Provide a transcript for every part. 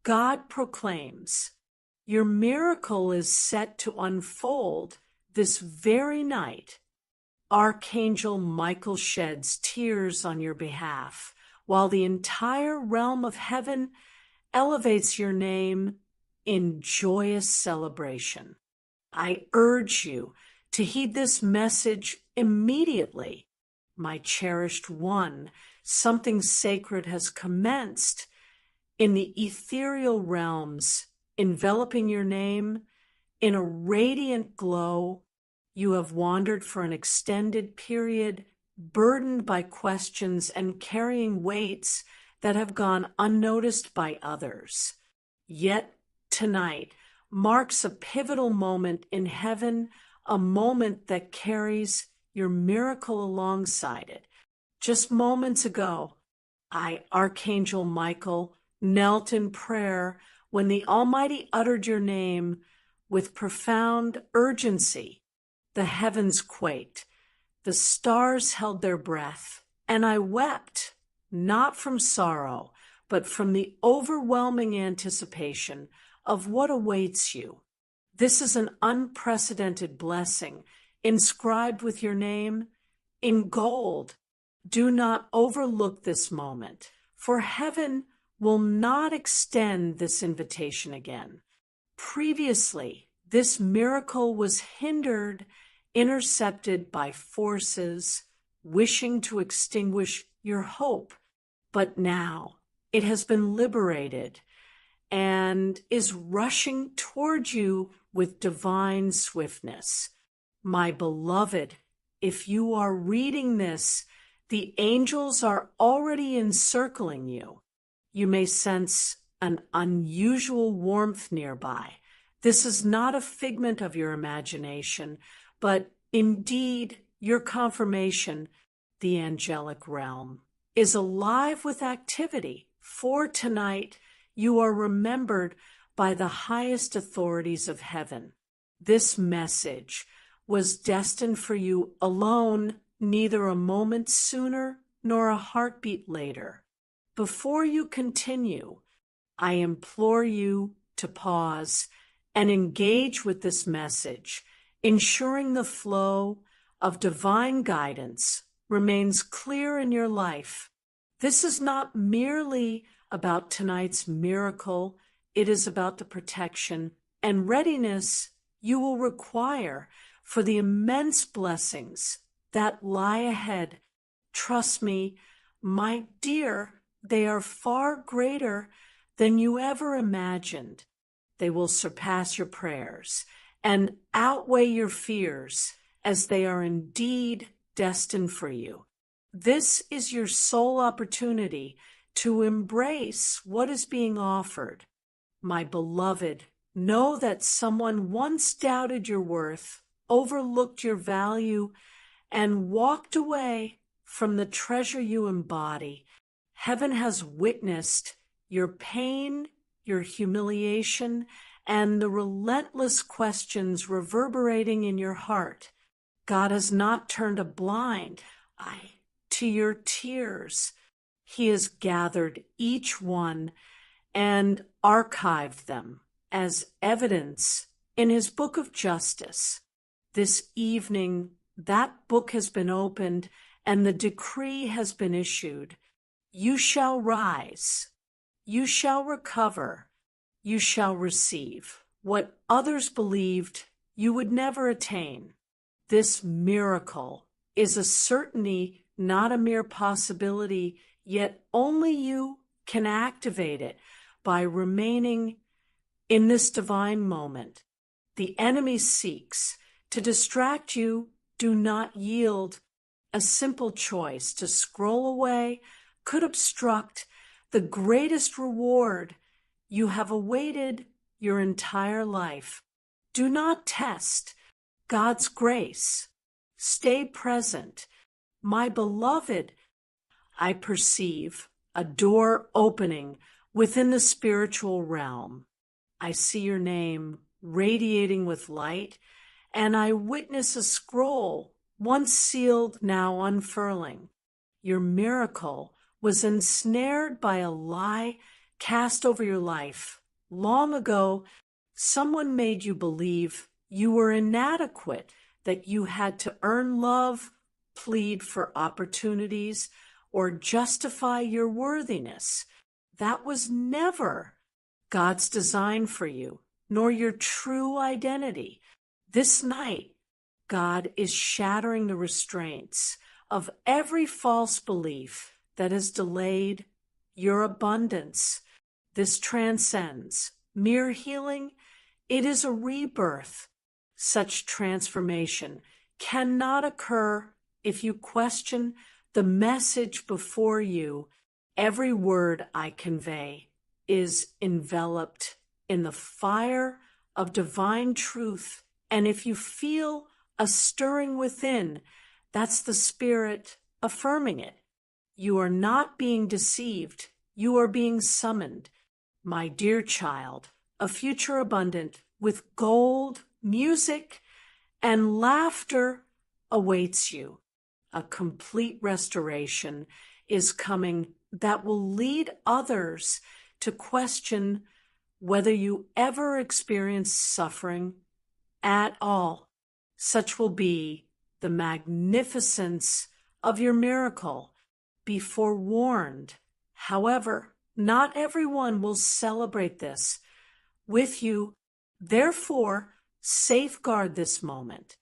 God proclaims, your miracle is set to unfold this very night. Archangel Michael sheds tears on your behalf, while the entire realm of heaven elevates your name in joyous celebration. I urge you to heed this message immediately. My cherished one, something sacred has commenced in the ethereal realms, enveloping your name in a radiant glow. You have wandered for an extended period, burdened by questions and carrying weights that have gone unnoticed by others. Yet tonight marks a pivotal moment in heaven, a moment that carries your miracle alongside it. Just moments ago, Archangel Michael, knelt in prayer when the Almighty uttered your name with profound urgency. The heavens quaked, the stars held their breath, and I wept, not from sorrow, but from the overwhelming anticipation of what awaits you. This is an unprecedented blessing, inscribed with your name in gold. Do not overlook this moment, for heaven will not extend this invitation again. Previously, this miracle was hindered, intercepted by forces wishing to extinguish your hope, but now it has been liberated and is rushing toward you with divine swiftness. My beloved, if you are reading this, the angels are already encircling you. You may sense an unusual warmth nearby. This is not a figment of your imagination, but indeed your confirmation. The angelic realm is alive with activity. For tonight, you are remembered by the highest authorities of heaven. This message was destined for you alone, neither a moment sooner nor a heartbeat later. Before you continue, I implore you to pause and engage with this message, ensuring the flow of divine guidance remains clear in your life. This is not merely about tonight's miracle, it is about the protection and readiness you will require for the immense blessings that lie ahead. Trust me, my dear, they are far greater than you ever imagined. They will surpass your prayers and outweigh your fears, as they are indeed destined for you. This is your sole opportunity to embrace what is being offered. My beloved, know that someone once doubted your worth, overlooked your value, and walked away from the treasure you embody. Heaven has witnessed your pain, your humiliation, and the relentless questions reverberating in your heart. God has not turned a blind eye to your tears. He has gathered each one and archived them as evidence in his book of justice. This evening, that book has been opened and the decree has been issued. You shall rise. You shall recover. You shall receive what others believed you would never attain. This miracle is a certainty, not a mere possibility, yet only you can activate it by remaining in this divine moment. The enemy seeks to distract you. Do not yield. A simple choice to scroll away could obstruct the greatest reward you have awaited your entire life. Do not test God's grace. Stay present. My beloved, I perceive a door opening within the spiritual realm. I see your name radiating with light, and I witness a scroll, once sealed, now unfurling. Your miracle was ensnared by a lie cast over your life. Long ago, someone made you believe you were inadequate, that you had to earn love, plead for opportunities, or justify your worthiness. That was never God's design for you, nor your true identity. This night, God is shattering the restraints of every false belief that has delayed your abundance. This transcends mere healing. It is a rebirth. Such transformation cannot occur if you question the message before you. Every word I convey is enveloped in the fire of divine truth. And if you feel a stirring within, that's the Spirit affirming it. You are not being deceived. You are being summoned. My dear child, a future abundant with gold, music, and laughter awaits you. A complete restoration is coming that will lead others to question whether you ever experienced suffering at all. Such will be the magnificence of your miracle. Be forewarned. However, not everyone will celebrate this with you. Therefore, safeguard this moment.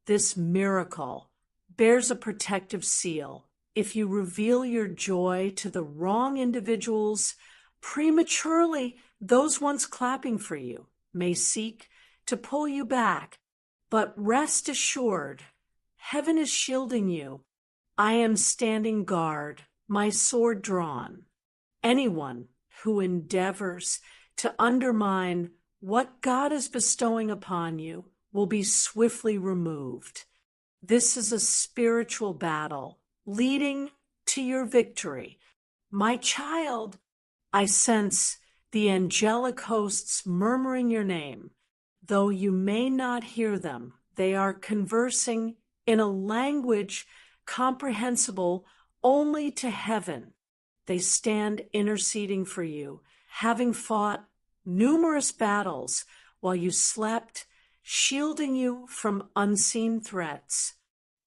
This miracle bears a protective seal. If you reveal your joy to the wrong individuals prematurely, those once clapping for you may seek to pull you back. But rest assured, heaven is shielding you. I am standing guard, my sword drawn. Anyone who endeavors to undermine what God is bestowing upon you will be swiftly removed. This is a spiritual battle leading to your victory. My child, I sense the angelic hosts murmuring your name. Though you may not hear them, they are conversing in a language comprehensible only to heaven. They stand interceding for you, having fought numerous battles while you slept, shielding you from unseen threats.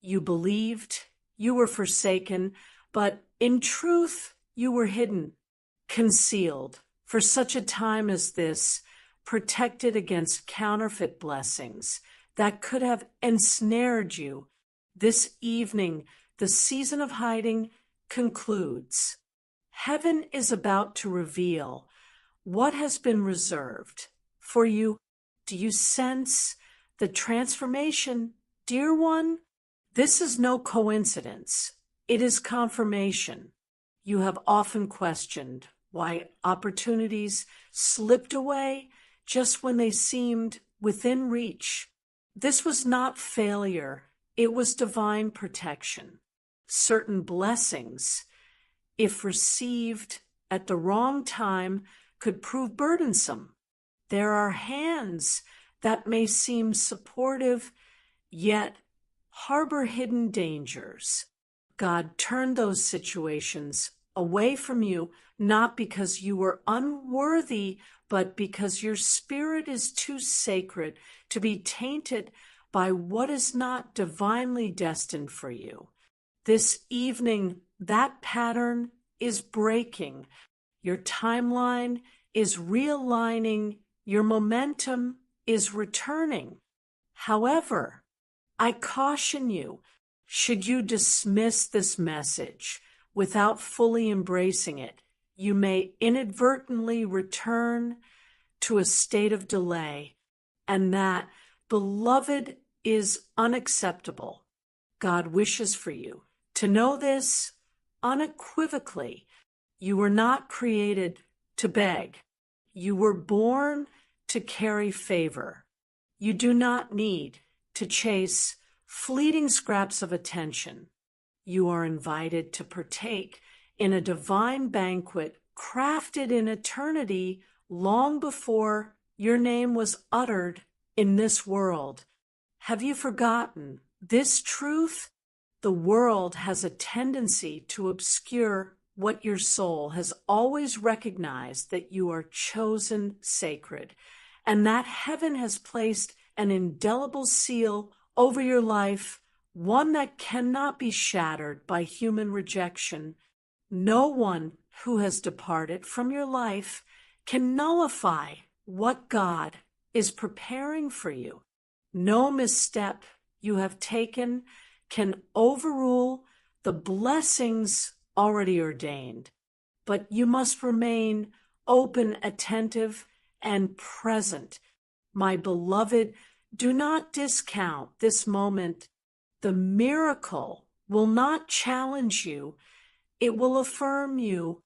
You believed you were forsaken, but in truth you were hidden, concealed for such a time as this, protected against counterfeit blessings that could have ensnared you. This evening, the season of hiding concludes. Heaven is about to reveal what has been reserved for you. Do you sense the transformation, dear one? This is no coincidence. It is confirmation. You have often questioned why opportunities slipped away just when they seemed within reach. This was not failure. It was divine protection. Certain blessings, if received at the wrong time, could prove burdensome. There are hands that may seem supportive, yet harbor hidden dangers. God turned those situations away from you, not because you were unworthy, but because your spirit is too sacred to be tainted by what is not divinely destined for you. This evening, that pattern is breaking. Your timeline is realigning. Your momentum is returning. However, I caution you, should you dismiss this message without fully embracing it, you may inadvertently return to a state of delay, and that, beloved, is unacceptable. God wishes for you to know this unequivocally. You were not created to beg. You were born to carry favor. You do not need to chase fleeting scraps of attention. You are invited to partake in a divine banquet crafted in eternity long before your name was uttered in this world. Have you forgotten this truth? The world has a tendency to obscure what your soul has always recognized, that you are chosen sacred, and that heaven has placed an indelible seal over your life, one that cannot be shattered by human rejection. No one who has departed from your life can nullify what God is preparing for you. No misstep you have taken can overrule the blessings already ordained, but you must remain open, attentive, and present. My beloved, do not discount this moment. The miracle will not challenge you. It will affirm you.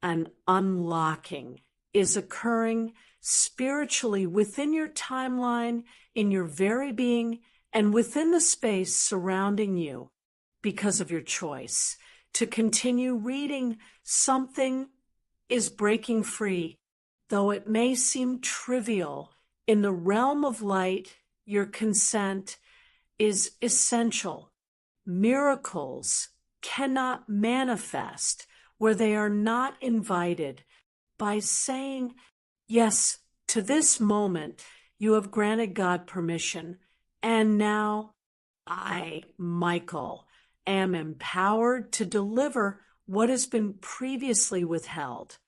An unlocking is occurring spiritually within your timeline, in your very being, and within the space surrounding you because of your choice to continue reading. Something is breaking free. Though it may seem trivial, in the realm of light, your consent is essential. Miracles cannot manifest where they are not invited. By saying yes to this moment, you have granted God permission. And now I, Michael, am empowered to deliver what has been previously withheld.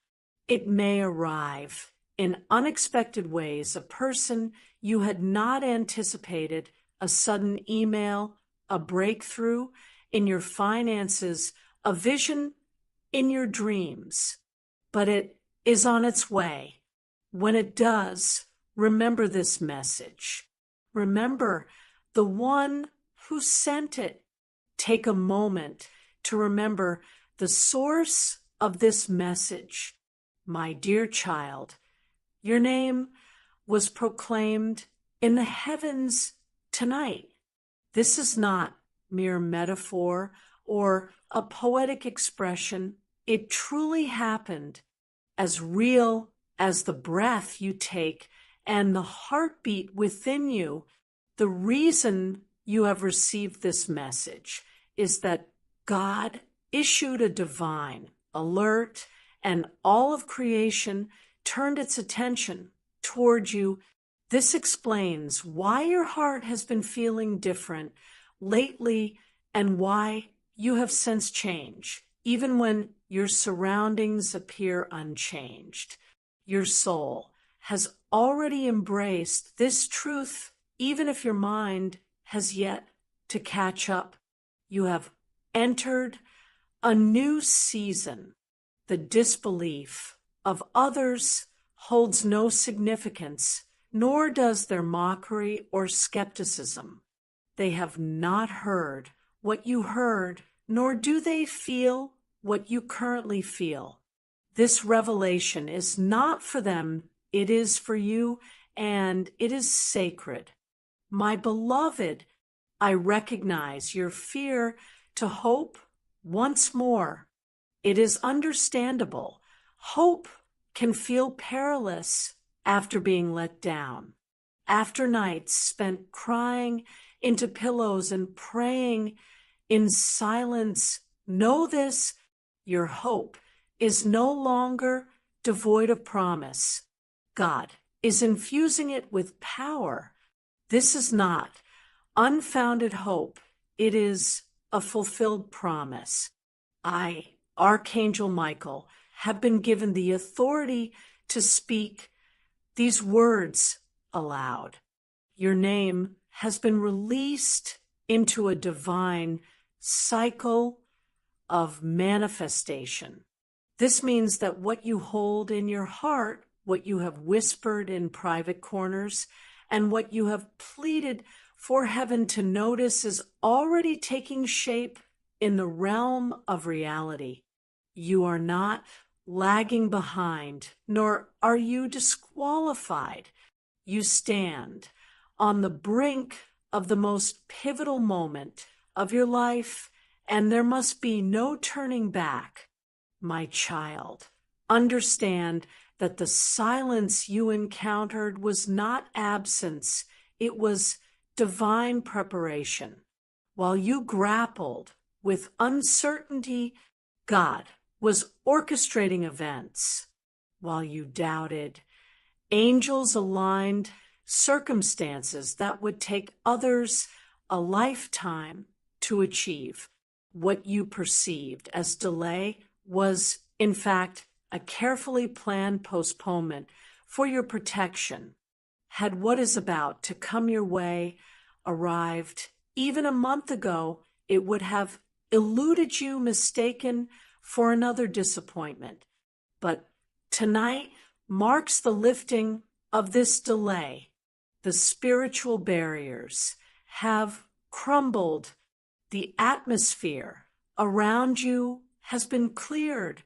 It may arrive in unexpected ways, a person you had not anticipated, a sudden email, a breakthrough in your finances, a vision in your dreams. But it is on its way. When it does, remember this message. Remember the one who sent it. Take a moment to remember the source of this message. My dear child, your name was proclaimed in the heavens tonight. This is not mere metaphor or a poetic expression. It truly happened, as real as the breath you take and the heartbeat within you. The reason you have received this message is that God issued a divine alert, and all of creation turned its attention toward you. This explains why your heart has been feeling different lately and why you have sensed change, even when your surroundings appear unchanged. Your soul has already embraced this truth, even if your mind has yet to catch up. You have entered a new season. The disbelief of others holds no significance, nor does their mockery or skepticism. They have not heard what you heard, nor do they feel what you currently feel. This revelation is not for them, it is for you, and it is sacred. My beloved, I recognize your fear to hope once more. It is understandable. Hope can feel perilous after being let down. After nights spent crying into pillows and praying in silence, know this: your hope is no longer devoid of promise. God is infusing it with power. This is not unfounded hope. It is a fulfilled promise. I, Archangel Michael, have been given the authority to speak these words aloud. Your name has been released into a divine cycle of manifestation. This means that what you hold in your heart, what you have whispered in private corners, and what you have pleaded for heaven to notice is already taking shape in the realm of reality. You are not lagging behind, nor are you disqualified. You stand on the brink of the most pivotal moment of your life, and there must be no turning back. My child, understand that the silence you encountered was not absence, it was divine preparation. While you grappled with uncertainty, God was orchestrating events. While you doubted, angels aligned circumstances that would take others a lifetime to achieve. What you perceived as delay was, in fact, a carefully planned postponement for your protection. Had what is about to come your way arrived even a month ago, it would have eluded you, mistaken for another disappointment. But tonight marks the lifting of this delay. The spiritual barriers have crumbled. The atmosphere around you has been cleared.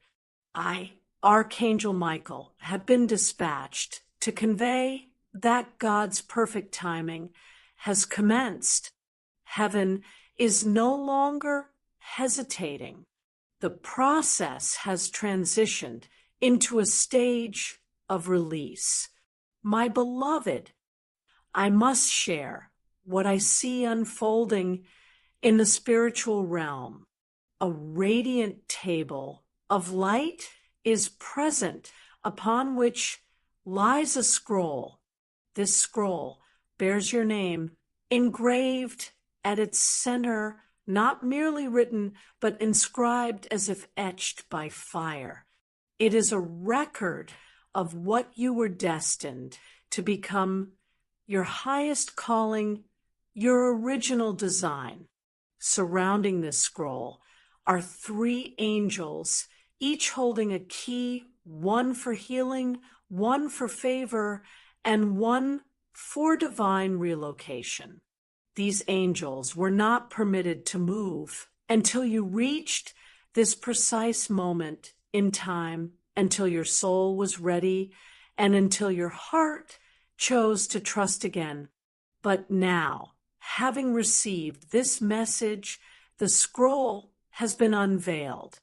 I, Archangel Michael, have been dispatched to convey that God's perfect timing has commenced. Heaven is no longer hesitating. The process has transitioned into a stage of release. My beloved, I must share what I see unfolding in the spiritual realm. A radiant table of light is present upon which lies a scroll. This scroll bears your name engraved at its center, not merely written, but inscribed as if etched by fire. It is a record of what you were destined to become, your highest calling, your original design. Surrounding this scroll are 3 angels, each holding a key, one for healing, one for favor, and one for divine relocation. These angels were not permitted to move until you reached this precise moment in time, until your soul was ready, and until your heart chose to trust again. But now, having received this message, the scroll has been unveiled.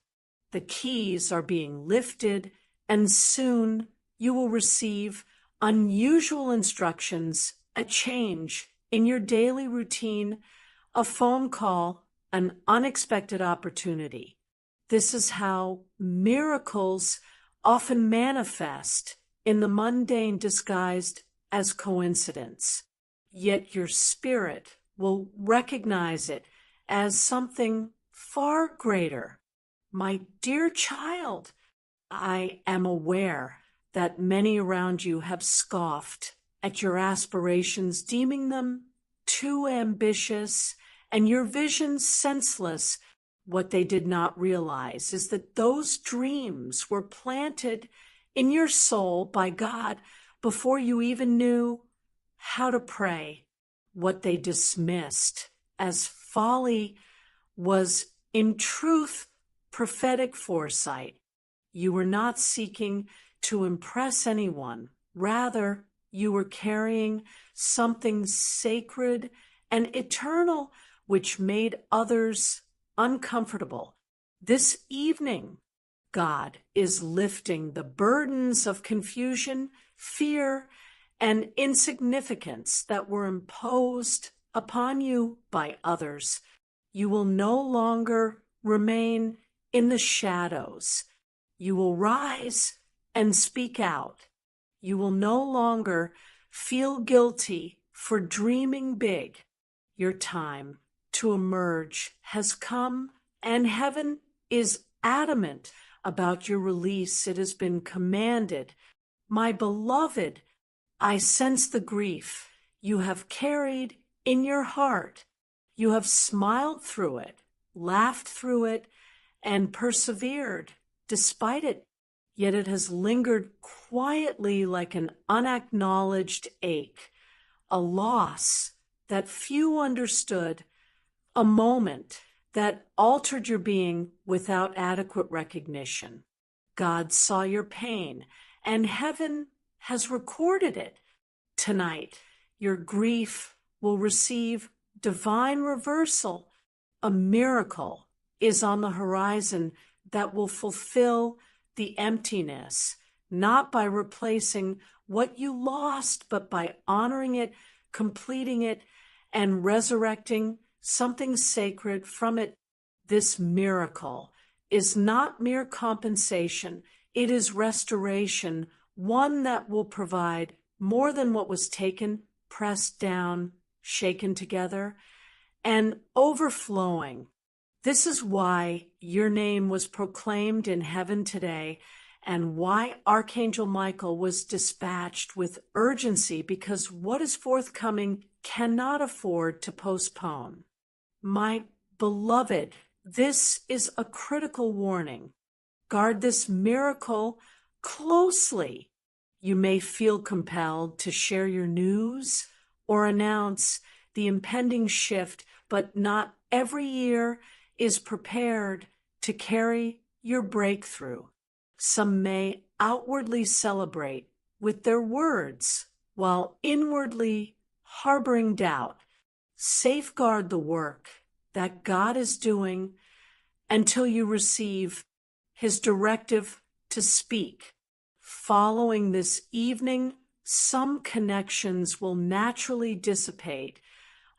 The keys are being lifted, and soon you will receive unusual instructions, a change in your daily routine, a phone call, an unexpected opportunity. This is how miracles often manifest in the mundane disguised as coincidence. Yet your spirit will recognize it as something far greater. My dear child, I am aware that many around you have scoffed at your aspirations, deeming them too ambitious and your vision senseless. What they did not realize is that those dreams were planted in your soul by God before you even knew how to pray. What they dismissed as folly was, in truth, prophetic foresight. You were not seeking to impress anyone. Rather, you were carrying something sacred and eternal which made others uncomfortable. This evening, God is lifting the burdens of confusion, fear, and insignificance that were imposed upon you by others. You will no longer remain in the shadows. You will rise and speak out. You will no longer feel guilty for dreaming big. Your time to emerge has come, and heaven is adamant about your release. It has been commanded. My beloved, I sense the grief you have carried in your heart. You have smiled through it, laughed through it, and persevered despite it. Yet it has lingered quietly like an unacknowledged ache, a loss that few understood, a moment that altered your being without adequate recognition. God saw your pain, and heaven has recorded it. Tonight, your grief will receive divine reversal. A miracle is on the horizon that will fulfill the emptiness, not by replacing what you lost, but by honoring it, completing it, and resurrecting something sacred from it. This miracle is not mere compensation. It is restoration, one that will provide more than what was taken, pressed down, shaken together, and overflowing. This is why your name was proclaimed in heaven today, and why Archangel Michael was dispatched with urgency, because what is forthcoming cannot afford to postpone. My beloved, this is a critical warning. Guard this miracle closely. You may feel compelled to share your news or announce the impending shift, but not every ear is prepared to carry your breakthrough. Some may outwardly celebrate with their words while inwardly harboring doubt. Safeguard the work that God is doing until you receive His directive to speak. Following this evening, some connections will naturally dissipate.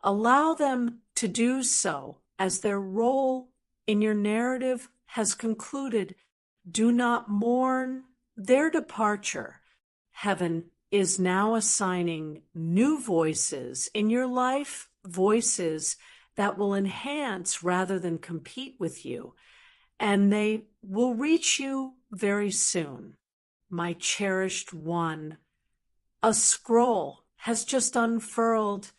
Allow them to do so as their role in your narrative has concluded. Do not mourn their departure. Heaven is now assigning new voices in your life, voices that will enhance rather than compete with you, and they will reach you very soon. My cherished one, a scroll has just unfurled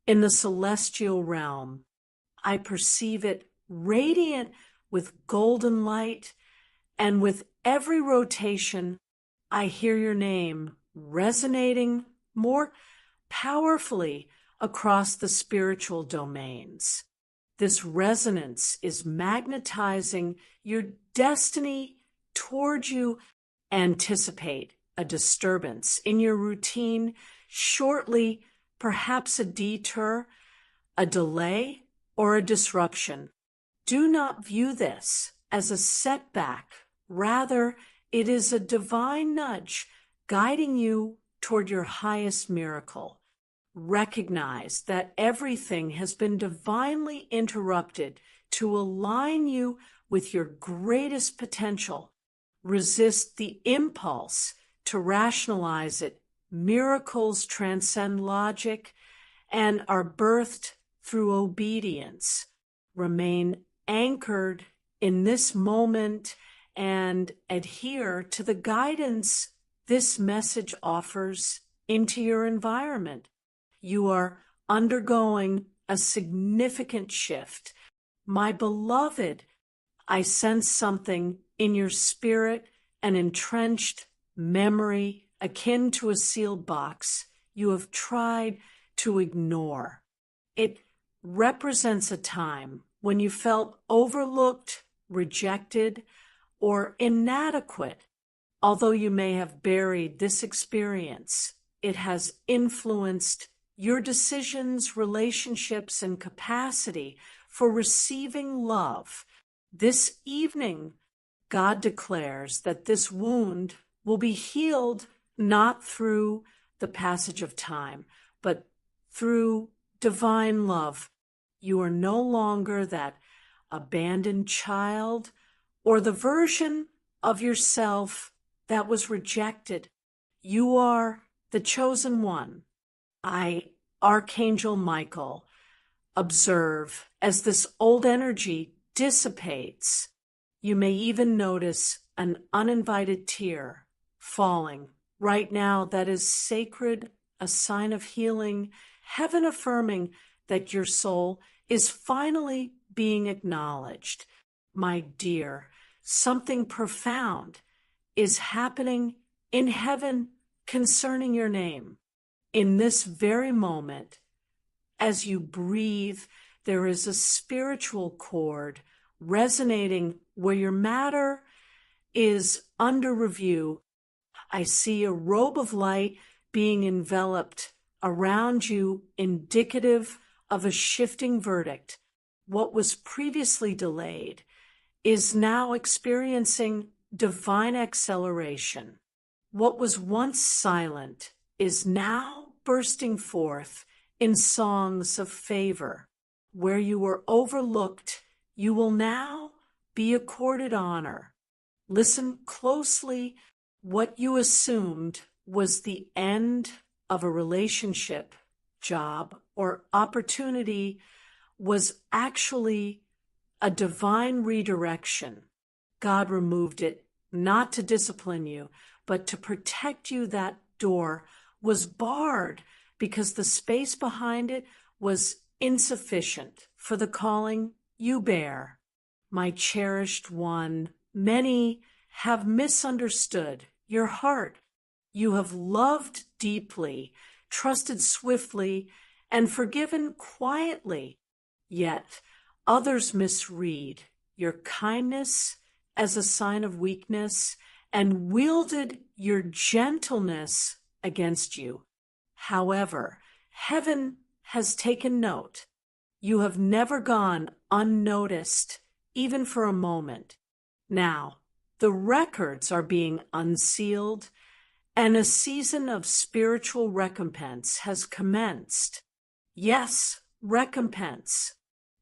in the celestial realm. I perceive it radiant with golden light, and with every rotation, I hear your name resonating more powerfully across the spiritual domains. This resonance is magnetizing your destiny toward you. Anticipate a disturbance in your routine shortly, perhaps a detour, a delay, or a disruption. Do not view this as a setback. Rather, it is a divine nudge guiding you toward your highest miracle. Recognize that everything has been divinely interrupted to align you with your greatest potential. Resist the impulse to rationalize it. Miracles transcend logic and are birthed through obedience. Remain anchored in this moment and adhere to the guidance this message offers into your environment. You are undergoing a significant shift. My beloved, I sense something in your spirit, an entrenched memory akin to a sealed box you have tried to ignore. It represents a time when you felt overlooked, rejected, or inadequate. Although you may have buried this experience, it has influenced your decisions, relationships, and capacity for receiving love. This evening, God declares that this wound will be healed not through the passage of time, but through divine love. You are no longer that abandoned child or the version of yourself that was rejected. You are the chosen one. I, Archangel Michael, observe as this old energy dissipates. You may even notice an uninvited tear falling right now that is sacred, a sign of healing, heaven affirming that your soul is finally being acknowledged. My dear, something profound is happening in heaven concerning your name. In this very moment, as you breathe, there is a spiritual chord resonating where your matter is under review. I see a robe of light being enveloped around you, indicative of a shifting verdict. What was previously delayed is now experiencing divine acceleration. What was once silent is now bursting forth in songs of favor. Where you were overlooked, you will now be accorded honor. Listen closely. What you assumed was the end of a relationship, job, or opportunity was actually a divine redirection. God removed it not to discipline you, but to protect you. That door was barred because the space behind it was insufficient for the calling you bear. My cherished one, many have misunderstood your heart. You have loved deeply, trusted swiftly, and forgiven quietly. Yet others misread your kindness as a sign of weakness and wielded your gentleness against you. However, heaven has taken note. You have never gone unnoticed, even for a moment. Now, the records are being unsealed, and a season of spiritual recompense has commenced. Yes, recompense.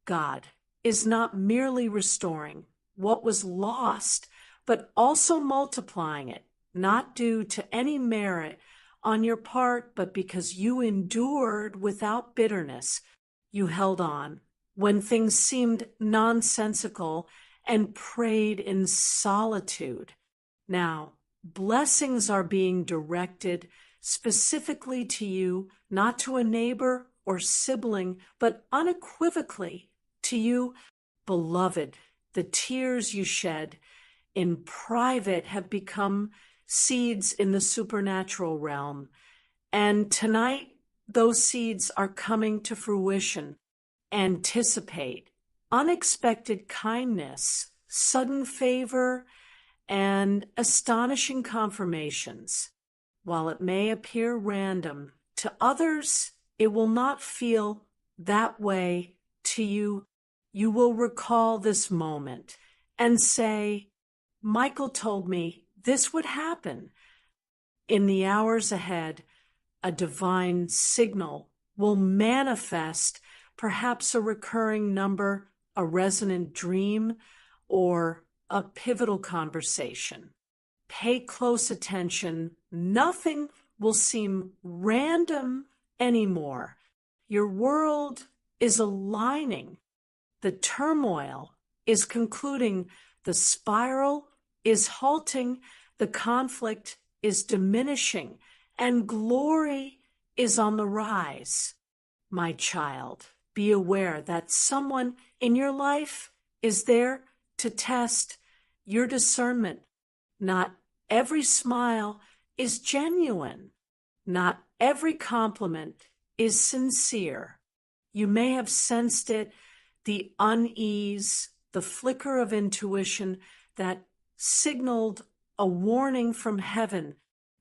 God is not merely restoring what was lost, but also multiplying it, not due to any merit on your part, but because you endured without bitterness. You held on when things seemed nonsensical and prayed in solitude. Now, blessings are being directed specifically to you, not to a neighbor or sibling, but unequivocally to you, beloved. The tears you shed in private have become seeds in the supernatural realm. And tonight, those seeds are coming to fruition. Anticipate unexpected kindness, sudden favor, and astonishing confirmations. While it may appear random, to others it will not feel that way to you. You will recall this moment and say, Michael told me this would happen. In the hours ahead, a divine signal will manifest, perhaps a recurring number, a resonant dream, or a pivotal conversation. Pay close attention. Nothing will seem random anymore. Your world is aligning. The turmoil is concluding. The spiral is halting. The conflict is diminishing. And glory is on the rise. My child, be aware that someone in your life is there to test your discernment. Not every smile is genuine. Not every compliment is sincere. You may have sensed it, the unease, the flicker of intuition that signaled a warning from heaven.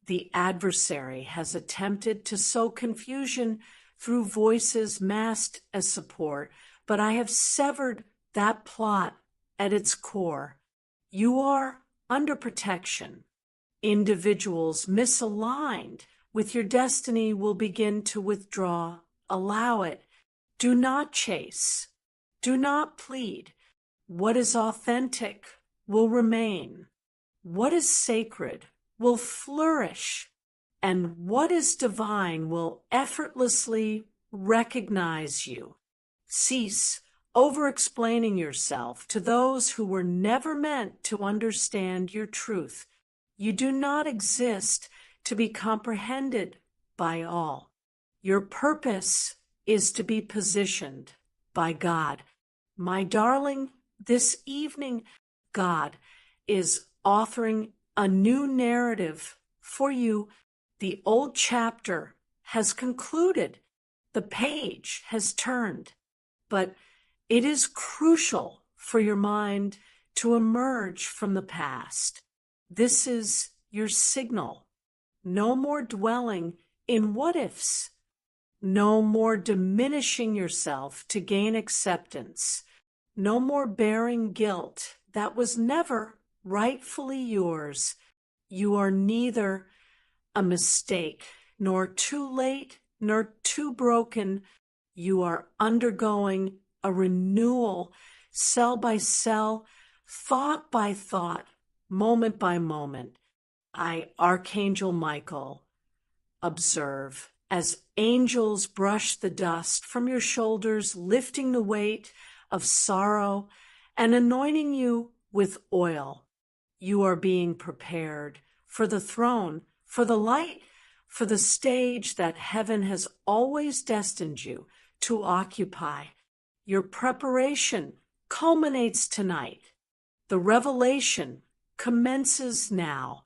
The adversary has attempted to sow confusion through voices masked as support, but I have severed that plot at its core. You are under protection. Individuals misaligned with your destiny will begin to withdraw. Allow it. Do not chase. Do not plead. What is authentic will remain. What is sacred will flourish. And what is divine will effortlessly recognize you. Cease over-explaining yourself to those who were never meant to understand your truth. You do not exist to be comprehended by all. Your purpose is to be positioned by God. My darling, this evening, God is authoring a new narrative for you. The old chapter has concluded. The page has turned. But it is crucial for your mind to emerge from the past. This is your signal. No more dwelling in what-ifs. No more diminishing yourself to gain acceptance. No more bearing guilt that was never rightfully yours. You are neither a mistake, nor too late, nor too broken. You are undergoing a renewal, cell by cell, thought by thought, moment by moment, I, Archangel Michael, observe as angels brush the dust from your shoulders, lifting the weight of sorrow and anointing you with oil. You are being prepared for the throne, for the light, for the stage that heaven has always destined you to occupy. Your preparation culminates tonight. The revelation commences now.